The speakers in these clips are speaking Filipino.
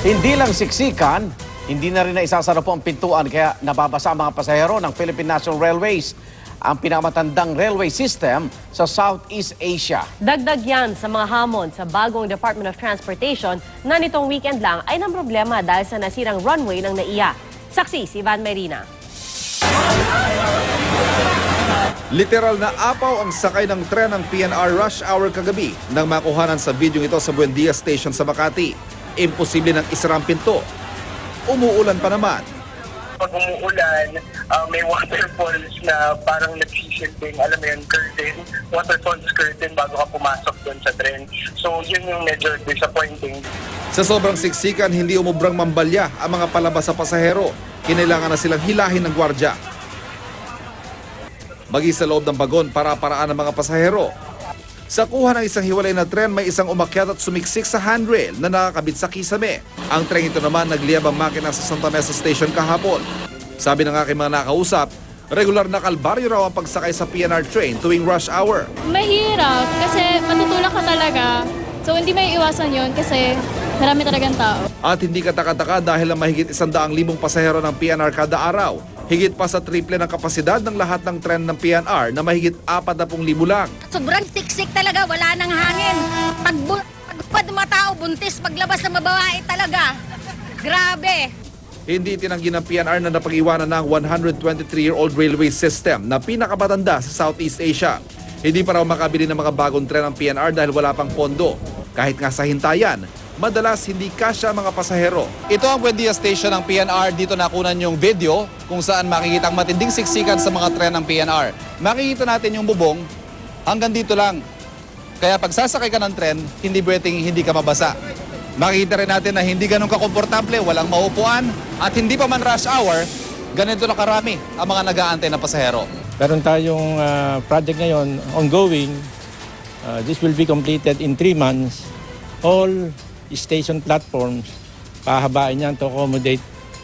Hindi lang siksikan, hindi na rin na isasara po ang pintuan kaya nababasa ang mga pasahero ng Philippine National Railways, ang pinakamatandang railway system sa Southeast Asia. Dagdag yan sa mga hamon sa bagong Department of Transportation na nitong weekend lang ay ng problema dahil sa nasirang runway ng NAIA. Saksi si Van Marina. Literal na apaw ang sakay ng tren ng PNR rush hour kagabi nang makuhanan sa video ito sa Buendia Station sa Makati. Imposible nang isara ang pinto. Umuulan pa naman. Pag umuulan, may waterfalls na parang nagsisilbing, alam mo yun, curtain, waterfalls curtain bago ka pumasok doon sa tren. So yun yung medyo disappointing. Sa sobrang siksikan, hindi umubrang mambalya ang mga palabas sa pasahero. Kinailangan na silang hilahin ng gwardya. Maging sa loob ng bagon para paraan ng mga pasahero. Sa kuha ng isang hiwalay na tren, may isang umakyat at sumiksik sa handrail na nakakabit sa kisame. Ang tren ito naman nagliyab ang makina sa Santa Mesa Station kahapon. Sabi ng aking mga nakausap, regular na kalbaryo raw ang pagsakay sa PNR train tuwing rush hour. Mahirap kasi matutulak ka talaga. So hindi may iwasan yon kasi marami talagang tao. At hindi kataka-taka dahil ang mahigit 100,000 pasahero ng PNR kada araw. Higit pa sa triple ng kapasidad ng lahat ng tren ng PNR na mahigit 40,000 lang. Sobrang siksik talaga, wala nang hangin. Pagpad mga tao, buntis, paglabas ng babae talaga. Grabe. Hindi tinanggi ng PNR na napag-iwanan ng 123-year-old railway system na pinakamatanda sa Southeast Asia. Hindi pa raw makabili ng mga bagong tren ng PNR dahil wala pang pondo. Kahit nga sa hintayan, madalas hindi kasya mga pasahero. Ito ang Buendia Station ng PNR. Dito nakunan yung video kung saan makikita ang matinding siksikan sa mga tren ng PNR. Makikita natin yung bubong hanggang dito lang. Kaya pag sasakay ka ng tren, hindi pwedeng hindi ka mabasa. Makikita rin natin na hindi ganun kakomportable, walang maupuan at hindi pa man rush hour, ganito na karami ang mga nag-aantay na pasahero. Meron tayong project ngayon ongoing. This will be completed in 3 months. All station platforms, pahabain yan to accommodate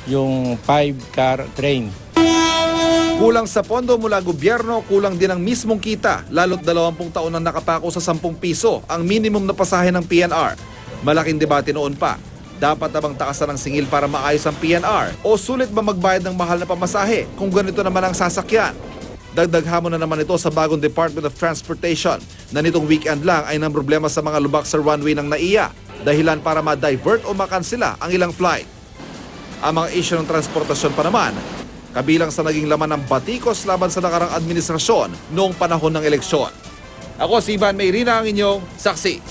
yung 5-car train. Kulang sa pondo mula gobyerno, kulang din ang mismong kita, lalo't 20 taon na nakapako sa 10 piso ang minimum na pasahe ng PNR. Malaking debate noon pa. Dapat na bang taasan ng singil para maayos ang PNR? O sulit ba magbayad ng mahal na pamasahe kung ganito naman ang sasakyan? Dagdag hamon na naman ito sa bagong Department of Transportation na nitong weekend lang ay nang problema sa mga lubak sa runway ng NAIA. Dahilan para ma-divert o makansela ang ilang flight. Ang mga issue ng transportasyon pa naman, kabilang sa naging laman ng batikos laban sa nakarang administrasyon noong panahon ng eleksyon. Ako si Van Marina, ang inyong saksi.